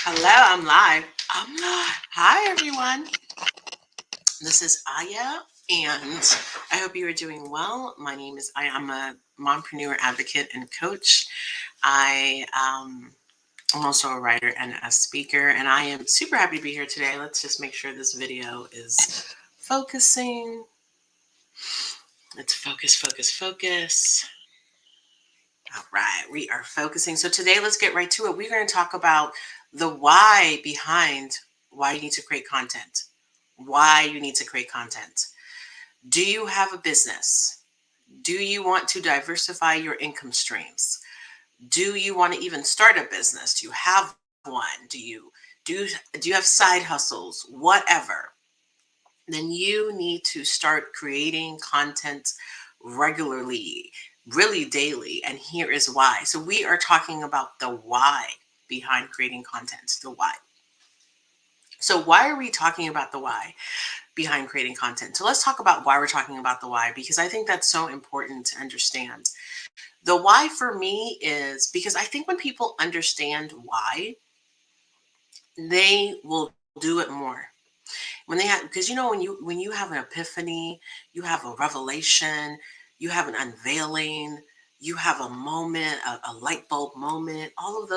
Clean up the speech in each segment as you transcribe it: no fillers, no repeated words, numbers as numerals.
Hello, I'm live. I'm live. Hi, everyone. This is Aya, and I hope you are doing well. My name is Aya. I'm a mompreneur advocate and coach. I'm also a writer and a speaker, and I am super happy to be here today. Let's just make sure this video is focusing. Let's focus, focus, focus. All right, we are focusing. So today, let's get right to it. We're going to talk about the why behind why you need to create content. Why you need to create content. Do you have a business? Do you want to diversify your income streams? Do you want to even start a business? Do you have one? Do you have side hustles? Whatever. Then you need to start creating content regularly, really daily. And here is why. So we are talking about the why behind creating content, the why. So why are we talking about the why behind creating content? So let's talk about why we're talking about the why, because I think that's so important to understand. The why for me is because I think when people understand why, they will do it more. When they have, because when you have an epiphany, you have a revelation, you have an unveiling, you have a moment, a light bulb moment, all of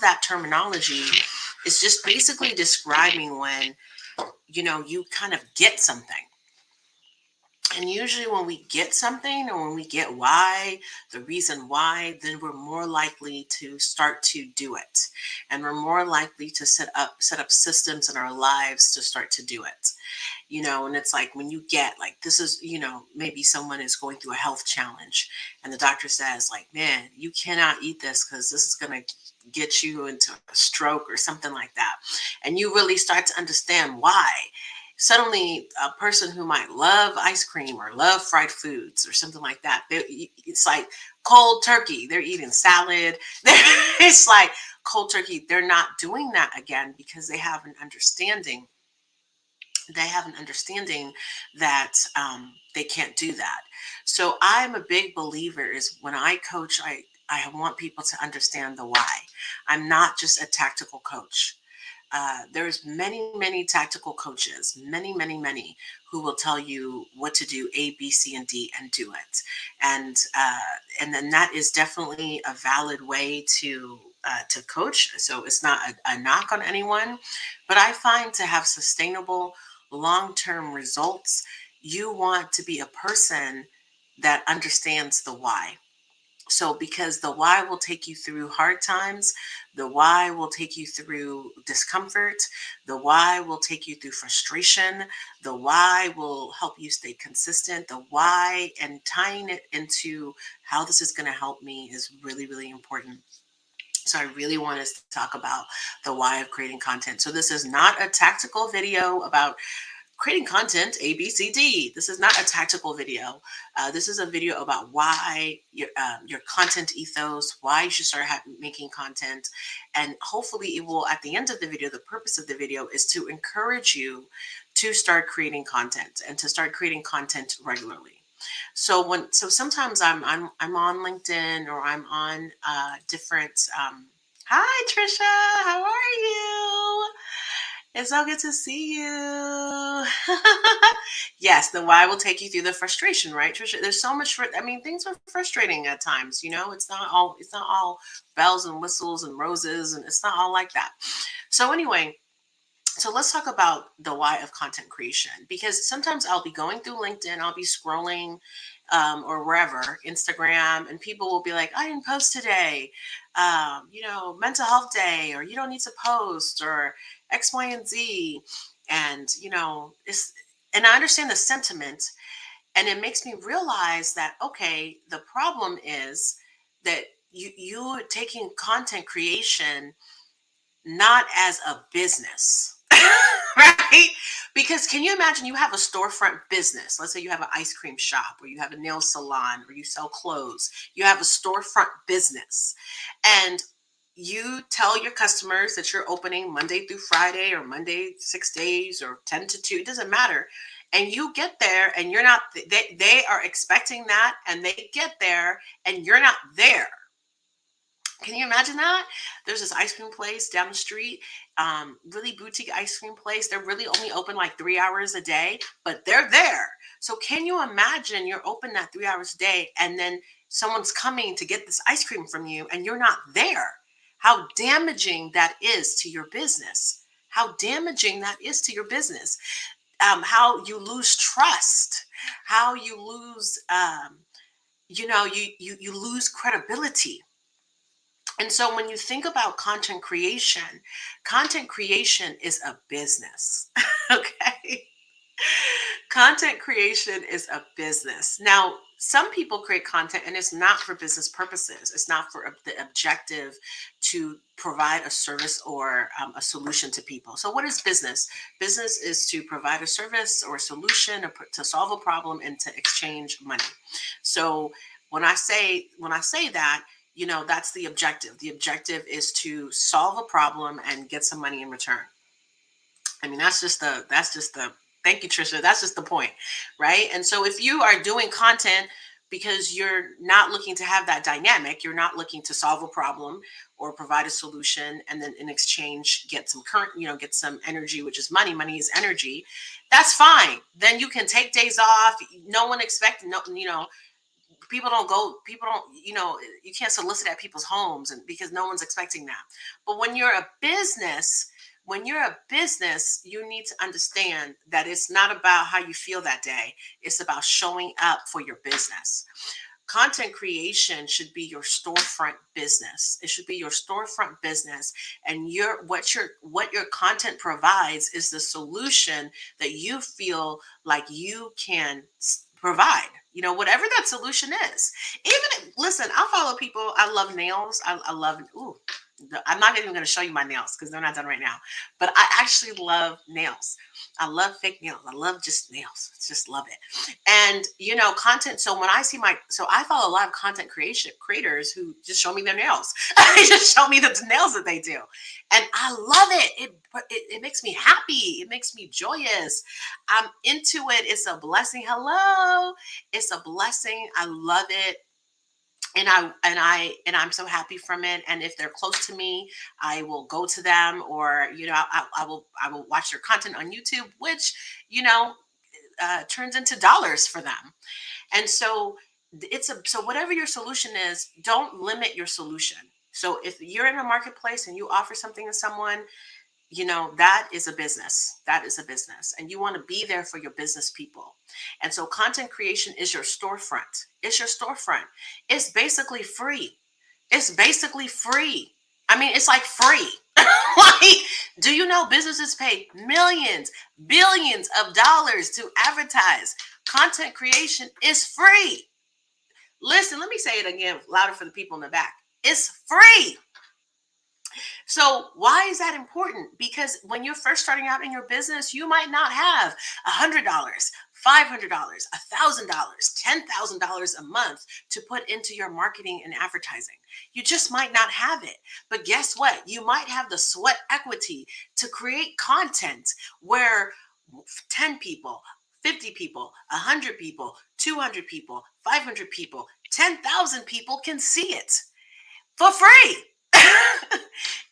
that terminology is just basically describing when you kind of get something. And usually when we get something, or when we get why, the reason why, then we're more likely to start to do it. And we're more likely to set up systems in our lives to start to do it. And it's like when you get like, this is, maybe someone is going through a health challenge, and the doctor says like, man, you cannot eat this because this is going to get you into a stroke or something like that. And you really start to understand why. Suddenly a person who might love ice cream or love fried foods or something like that, it's like cold turkey. They're eating salad. It's like cold turkey. They're not doing that again because they have an understanding that they can't do that. So I'm a big believer is when I coach, I want people to understand the why. I'm not just a tactical coach. There's many tactical coaches, many who will tell you what to do, A, B, C, and D, and do it. And then that is definitely a valid way to coach. So it's not a knock on anyone, but I find to have sustainable long-term results, you want to be a person that understands the why. So, because the why will take you through hard times, the why will take you through discomfort, the why will take you through frustration, the why will help you stay consistent, the why and tying it into how this is going to help me is really important. So I really want us to talk about the why of creating content. So this is not a tactical video about creating content A, B, C, D. This is not a tactical video. This is a video about why your content ethos, why you should start making content. And hopefully it will, at the end of the video, the purpose of the video is to encourage you to start creating content and to start creating content regularly. So sometimes I'm on LinkedIn, or I'm on different. Hi Trisha, how are you? It's so good to see you. Yes, the why will take you through the frustration, right, Trisha? There's so much. I mean, things are frustrating at times. It's not all bells and whistles and roses, and it's not all like that. So anyway, so let's talk about the why of content creation, because sometimes I'll be going through LinkedIn, I'll be scrolling, or wherever, Instagram, and people will be like, I didn't post today, mental health day, or you don't need to post, or X, Y, and Z. And, and I understand the sentiment, and it makes me realize that, okay, the problem is that you're taking content creation not as a business. Right? Because can you imagine you have a storefront business? Let's say you have an ice cream shop, or you have a nail salon, or you sell clothes. You have a storefront business. And you tell your customers that you're opening Monday through Friday, or Monday 6 days, or 10 to 2, it doesn't matter. And you get there and you're not, they are expecting that, and they get there and you're not there. Can you imagine that? There's this ice cream place down the street, really boutique ice cream place. They're really only open like 3 hours a day, but they're there. So can you imagine you're open that 3 hours a day and then someone's coming to get this ice cream from you and you're not there? How damaging that is to your business. How damaging that is to your business. How you lose trust, how you lose, you lose credibility. And so when you think about content creation is a business. Okay. Content creation is a business. Now, some people create content and it's not for business purposes. It's not for the objective to provide a service or a solution to people. So, what is business? Business is to provide a service or a solution to solve a problem and to exchange money. So, when I say that, that's the objective. The objective is to solve a problem and get some money in return. I mean, that's just the thank you, Trisha. That's just the point, right? And so if you are doing content because you're not looking to have that dynamic, you're not looking to solve a problem or provide a solution and then in exchange get some current, get some energy, which is money. Money is energy. That's fine. Then you can take days off. No one expected, no, people don't, you can't solicit at people's homes and because no one's expecting that. But when you're a business, you need to understand that it's not about how you feel that day. It's about showing up for your business. Content creation should be your storefront business. It should be your storefront business, and what your content provides is the solution that you feel like you can provide. Whatever that solution is. Listen, I follow people. I love nails. I love. Ooh, I'm not even going to show you my nails because they're not done right now. But I actually love nails. I love fake nails. I love just nails. Just love it. And content. So I follow a lot of content creation creators who just show me their nails. They just show me the nails that they do, and I love it. It makes me happy. It makes me joyous. I'm into it. It's a blessing. Hello, it's a blessing. I love it. And I'm so happy from it. And if they're close to me, I will go to them, or I will watch their content on YouTube, which you know turns into dollars for them. And so so whatever your solution is, don't limit your solution. So if you're in a marketplace and you offer something to someone, that is a business. That is a business. And you want to be there for your business people. And so content creation is your storefront. It's your storefront. It's basically free. It's basically free. I mean, it's like free. Like, do you know businesses pay millions, billions of dollars to advertise? Content creation is free. Listen, let me say it again louder for the people in the back. It's free. So why is that important? Because when you're first starting out in your business, you might not have $100, $500, $1,000, $10,000 a month to put into your marketing and advertising. You just might not have it. But guess what? You might have the sweat equity to create content where 10 people, 50 people, 100 people, 200 people, 500 people, 10,000 people can see it for free.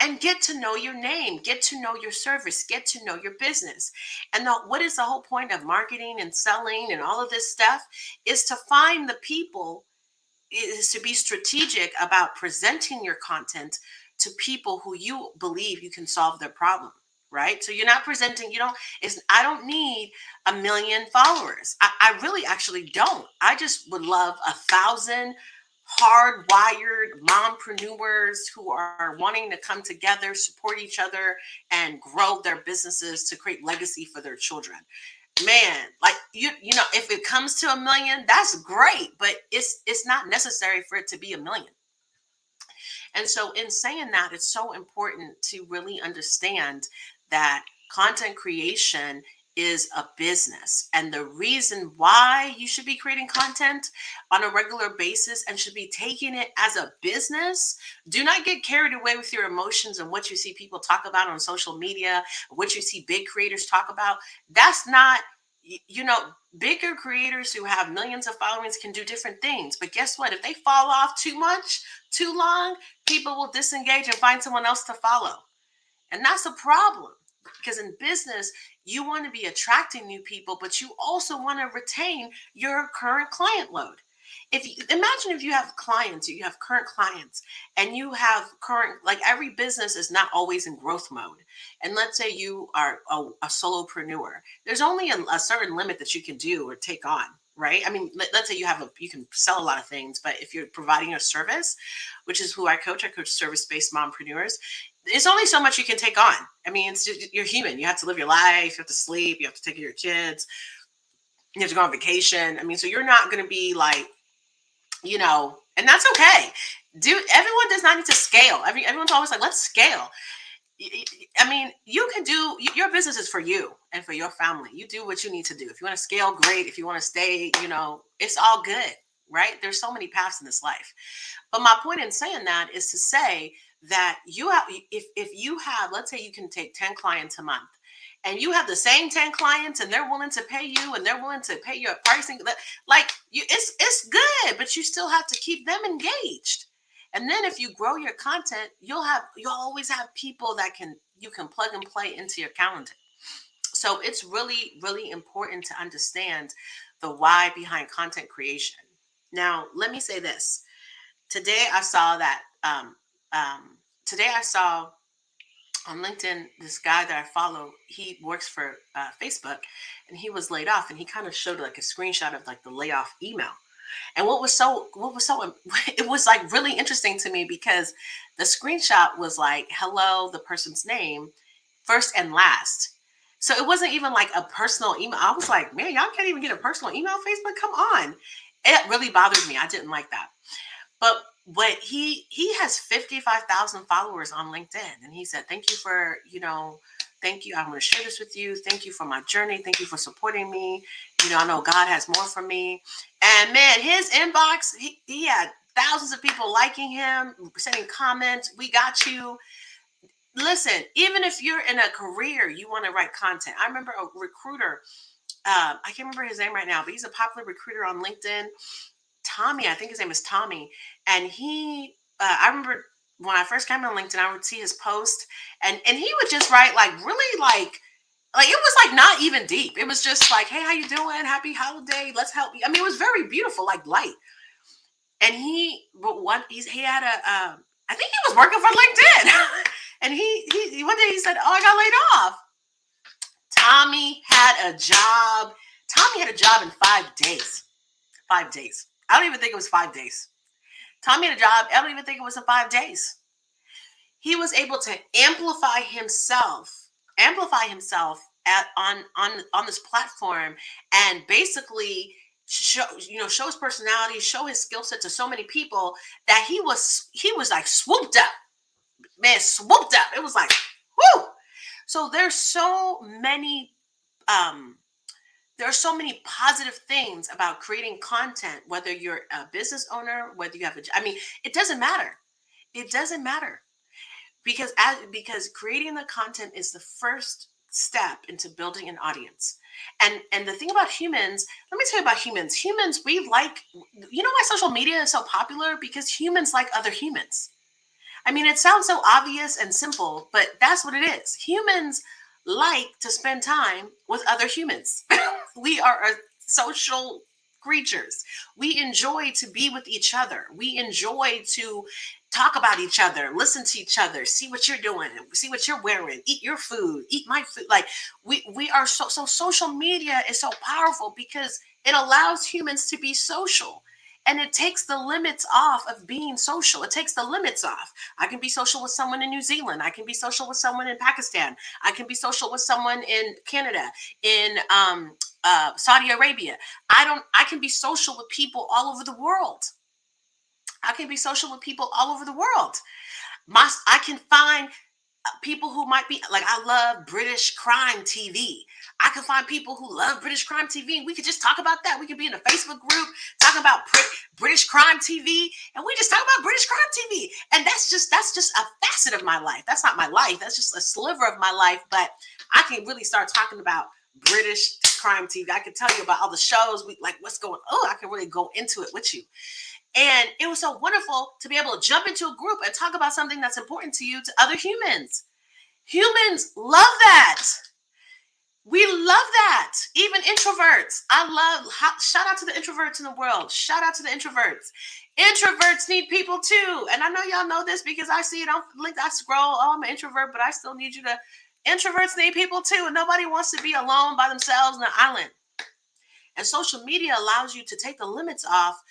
And get to know your name, get to know your service, get to know your business. And what is the whole point of marketing and selling and all of this stuff is to find the people, is to be strategic about presenting your content to people who you believe you can solve their problem. Right. So you're not presenting, I don't need 1 million followers. I really actually don't. I just would love 1,000 hardwired mompreneurs who are wanting to come together, support each other, and grow their businesses to create legacy for their children. Man, like if it comes to 1 million, that's great, but it's not necessary for it to be 1 million. And so in saying that, it's so important to really understand that content creation is a business. And the reason why you should be creating content on a regular basis and should be taking it as a business, do not get carried away with your emotions and what you see people talk about on social media, what you see big creators talk about. That's not you know, bigger creators who have millions of followings can do different things. But guess what? If they fall off too much, too long, people will disengage and find someone else to follow. And that's a problem, because in business, you want to be attracting new people, but you also want to retain your current client load. If you imagine, if you have clients, you have current clients, and you have current, like, every business is not always in growth mode. And let's say you are a solopreneur, there's only a certain limit that you can do or take on, right? I mean, let's say you can sell a lot of things, but if you're providing a service, which is who I coach service-based mompreneurs, it's only so much you can take on. I mean, you're human. You have to live your life. You have to sleep. You have to take care of your kids. You have to go on vacation. I mean, so you're not going to be like, and that's okay. Everyone does not need to scale. Everyone's always like, let's scale. I mean, you can do, your business is for you and for your family. You do what you need to do. If you want to scale, great. If you want to stay, it's all good, right? There's so many paths in this life. But my point in saying that is to say that if you have, let's say you can take 10 clients a month, and you have the same 10 clients and they're willing to pay you and they're willing to pay your pricing, like it's good, but you still have to keep them engaged. And then if you grow your content, you'll always have people that you can plug and play into your calendar. So it's really, really important to understand the why behind content creation. Now, let me say this. Today I saw that today I saw on LinkedIn, this guy that I follow, he works for Facebook, and he was laid off, and he kind of showed like a screenshot of like the layoff email. And what was so it was like really interesting to me, because the screenshot was like, hello, the person's name, first and last. So it wasn't even like a personal email. I was like, man, y'all can't even get a personal email on Facebook. Come on. It really bothered me. I didn't like that. But he has 55,000 followers on LinkedIn, and he said, thank you for, thank you. I'm going to share this with you. Thank you for my journey. Thank you for supporting me. I know God has more for me. And man, his inbox, he had thousands of people liking him, sending comments. We got you. Listen, even if you're in a career, you want to write content. I remember a recruiter, I can't remember his name right now, but he's a popular recruiter on LinkedIn. Tommy, I think his name is Tommy. And I remember when I first came on LinkedIn, I would see his post, and he would just write like really like it was like not even deep. It was just like, hey, how you doing? Happy holiday. Let's help you. I mean, it was very beautiful, like light. And he had I think he was working for LinkedIn. And he one day he said, oh, I got laid off. Tommy had a job. Tommy had a job in 5 days. 5 days. I don't even think it was 5 days. Tommy had a job. I don't even think it was in 5 days. He was able to amplify himself on this platform, and basically show his personality, show his skill set to so many people that he was like swooped up. Man, swooped up. It was like, whoo. So there's so many there are so many positive things about creating content, whether you're a business owner, whether you have it doesn't matter. It doesn't matter, because creating the content is the first step into building an audience. And the thing about humans, let me tell you about humans. Humans, we like, why social media is so popular? Because humans like other humans. I mean, it sounds so obvious and simple, but that's what it is. Humans like to spend time with other humans. We are social creatures. We enjoy to be with each other. We enjoy to talk about each other, listen to each other, see what you're doing, see what you're wearing, eat your food, eat my food. Like we are so social media is so powerful because it allows humans to be social. And it takes the limits off of being social. It takes the limits off. I can be social with someone in New Zealand. I can be social with someone in Pakistan. I can be social with someone in Canada, in Saudi Arabia. I can be social with people all over the world. I can be social with people all over the world. I can find people who might be like, I love British crime TV. I can find people who love British crime TV, and we could just talk about that. We could be in a Facebook group talking about British crime TV, and we just talk about British crime TV. And that's just a facet of my life. That's not my life. That's just a sliver of my life. But I can really start talking about British crime TV. I could tell you about all the shows, we like what's going. Oh, I can really go into it with you. And it was so wonderful to be able to jump into a group and talk about something that's important to you to other humans. Humans love that. We love that. Even introverts. Shout out to the introverts in the world. Shout out to the introverts. Introverts need people too. And I know y'all know this because I see it on link. I scroll. Oh, I'm an introvert, but I still need you to. Introverts need people too. And nobody wants to be alone by themselves on an island. And social media allows you to take the limits off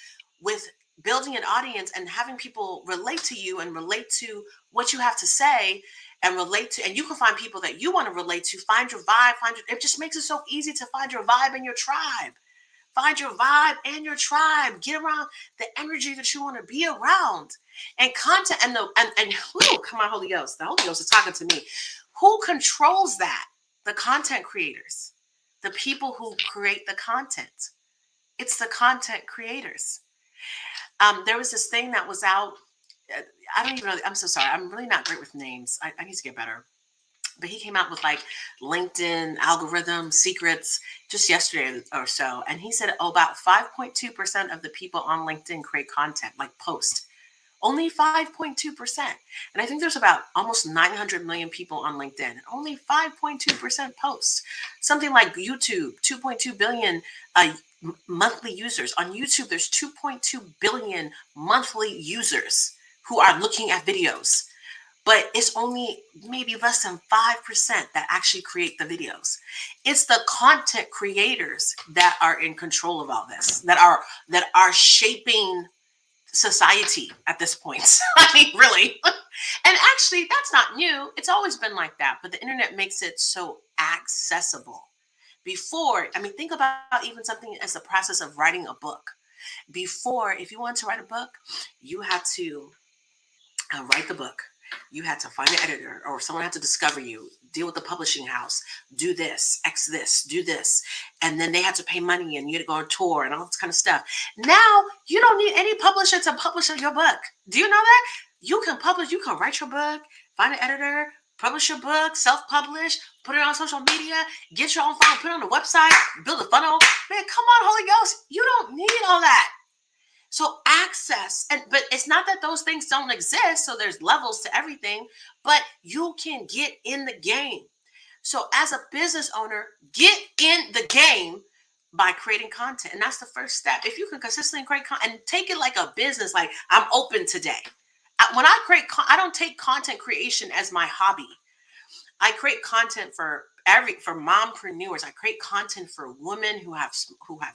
with building an audience and having people relate to you and relate to what you have to say and relate to, and you can find people that you want to relate to, find your vibe, it just makes it so easy to find your vibe and your tribe. Find your vibe and your tribe. Get around the energy that you want to be around. And content and whoo, come on, Holy Ghost. The Holy Ghost is talking to me. Who controls that? The content creators. The people who create the content. It's the content creators. There was this thing that was out. I don't even know. I'm so sorry. I'm really not great with names. I need to get better. But he came out with like LinkedIn algorithm secrets just yesterday or so. And he said, about 5.2% of the people on LinkedIn create content, like post. Only 5.2%. And I think there's about almost 900 million people on LinkedIn. And only 5.2% posts. Something like YouTube, 2.2 billion monthly users. On YouTube, there's 2.2 billion monthly users who are looking at videos. But it's only maybe less than 5% that actually create the videos. It's the content creators that are in control of all this, that are shaping society at this point. I mean, really. And actually, that's not new. It's always been like that. But the internet makes it so accessible. Before, I mean, think about even something as the process of writing a book. Before, if you wanted to write a book, you had to write the book. You had to find an editor, or someone had to discover you, deal with the publishing house, do this, do this. And then they had to pay money and you had to go on tour and all this kind of stuff. Now you don't need any publisher to publish your book. Do you know that? You can publish, you can write your book, find an editor, publish your book, self-publish, put it on social media, get your own funnel, put it on the website, build a funnel. Man, come on, Holy Ghost. You don't need all that. So access, but it's not that those things don't exist. So there's levels to everything, but you can get in the game. So as a business owner, get in the game by creating content. And that's the first step. If you can consistently create content and take it like a business, like I'm open today. When I create, I don't take content creation as my hobby. I create content for mompreneurs. I create content for women who have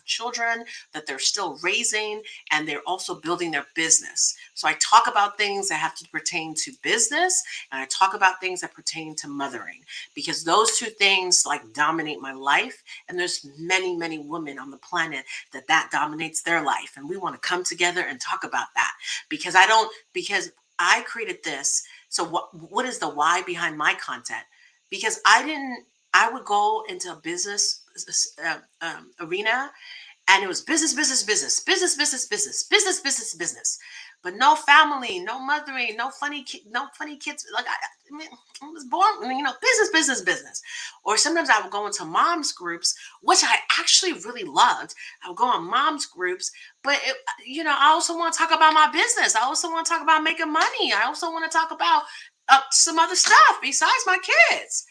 children that they're still raising, and they're also building their business. So I talk about things that have to pertain to business, and I talk about things that pertain to mothering, because those two things like dominate my life. And there's many, many women on the planet that dominates their life, and we want to come together and talk about that, because I created this. So what is the why behind my content? Because I would go into a business arena, and it was business, but no family, no mothering, no funny kids. Like I was born, business. Or sometimes I would go into moms groups, which I actually really loved. I would go on moms groups, but I also want to talk about my business. I also want to talk about making money. I also want to talk about some other stuff besides my kids.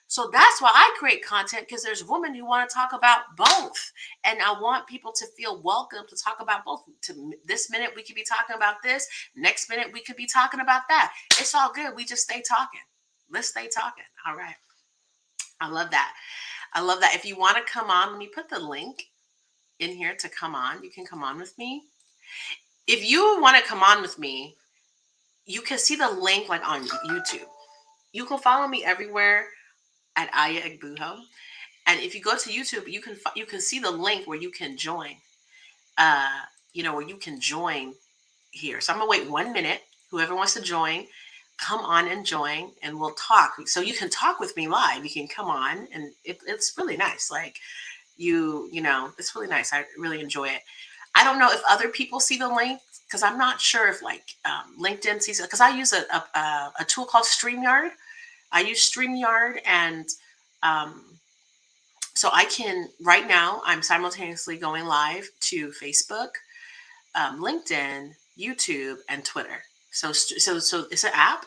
So that's why I create content, because there's women who want to talk about both. And I want people to feel welcome to talk about both. This minute, we could be talking about this. Next minute, we could be talking about that. It's all good. We just stay talking. Let's stay talking. All right. I love that. If you want to come on, let me put the link in here to come on. You can come on with me. If you want to come on with me, you can see the link like on YouTube. You can follow me everywhere at Aya Egbuho. And if you go to YouTube, you can see the link where you can join. Where you can join here. So I'm gonna wait 1 minute. Whoever wants to join, come on and join, and we'll talk. So you can talk with me live. You can come on, and it's really nice. Like it's really nice. I really enjoy it. I don't know if other people see the link, because I'm not sure if LinkedIn sees it, because I use a tool called StreamYard. I use StreamYard, and So I can, right now, I'm simultaneously going live to Facebook, LinkedIn, YouTube, and Twitter. So it's an app.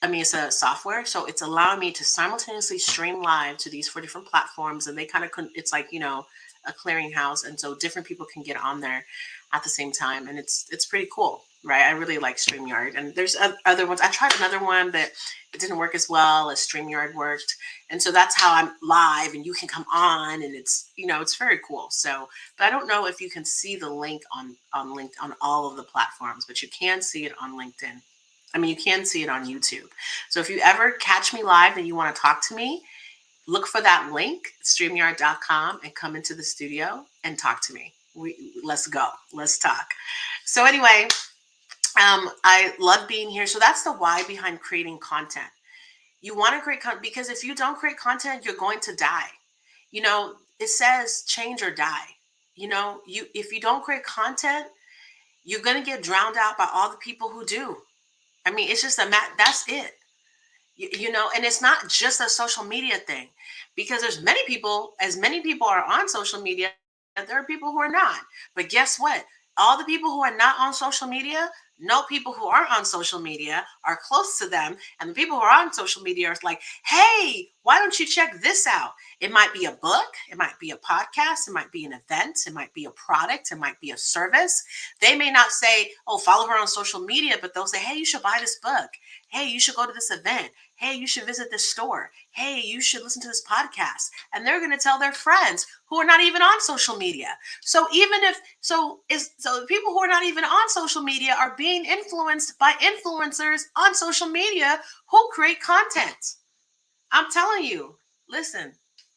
I mean, it's a software. So it's allowing me to simultaneously stream live to these 4 different platforms, and they kind of it's like a clearinghouse, and so different people can get on there at the same time, and it's pretty cool, right? I really like StreamYard, and there's other ones. I tried another one, but it didn't work as well as StreamYard worked, and so that's how I'm live, and you can come on, and it's very cool. So but I don't know if you can see the link on link on all of the platforms, but you can see it on LinkedIn. I mean, you can see it on YouTube. So if you ever catch me live and you want to talk to me, look for that link, streamyard.com, and come into the studio and talk to me. Let's go. Let's talk. So anyway, I love being here. So that's the why behind creating content. You want to create content because if you don't create content, you're going to die. It says change or die. If you don't create content, you're going to get drowned out by all the people who do. I mean, it's just that's it. And it's not just a social media thing, because there's many people are on social media, and there are people who are not. But guess what? All the people who are not on social media know people who are on social media, are close to them, and the people who are on social media are like, hey, why don't you check this out? It might be a book, it might be a podcast, it might be an event, it might be a product, it might be a service. They may not say, oh, follow her on social media, but they'll say, hey, you should buy this book. Hey, you should go to this event. Hey, you should visit this store. Hey, you should listen to this podcast. And they're going to tell their friends who are not even on social media. So the people who are not even on social media are being influenced by influencers on social media who create content. I'm telling you, listen,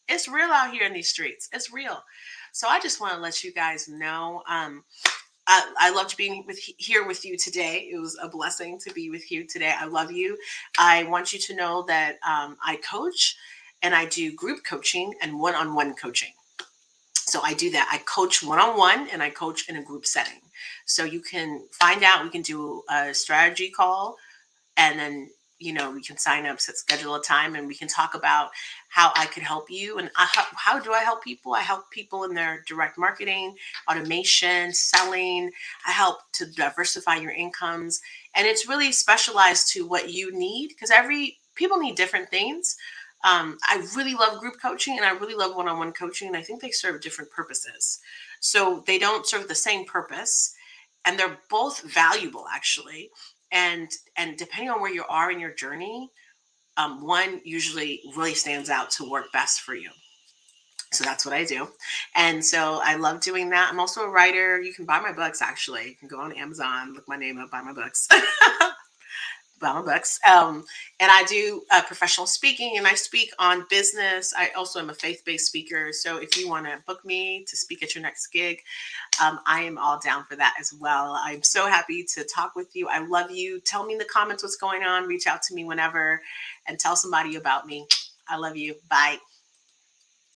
it's real out here in these streets. It's real. So I just want to let you guys know. I loved being here with you today. It was a blessing to be with you today. I love you. I want you to know that I coach, and I do group coaching and one-on-one coaching. So I do that. I coach one-on-one and I coach in a group setting. So you can find out, we can do a strategy call, and then we can sign up, schedule a time, and we can talk about how I could help you. And how do I help people? I help people in their direct marketing, automation, selling. I help to diversify your incomes, and it's really specialized to what you need, because people need different things. I really love group coaching, and I really love one-on-one coaching, and I think they serve different purposes. So they don't serve the same purpose, and they're both valuable, actually. And depending on where you are in your journey, one usually really stands out to work best for you. So that's what I do. And so I love doing that. I'm also a writer. You can buy my books, actually. You can go on Amazon, look my name up, buy my books. Buy my books. And I do professional speaking, and I speak on business. I also am a faith-based speaker. So if you want to book me to speak at your next gig, I am all down for that as well. I'm so happy to talk with you. I love you. Tell me in the comments what's going on. Reach out to me whenever, and tell somebody about me. I love you. Bye.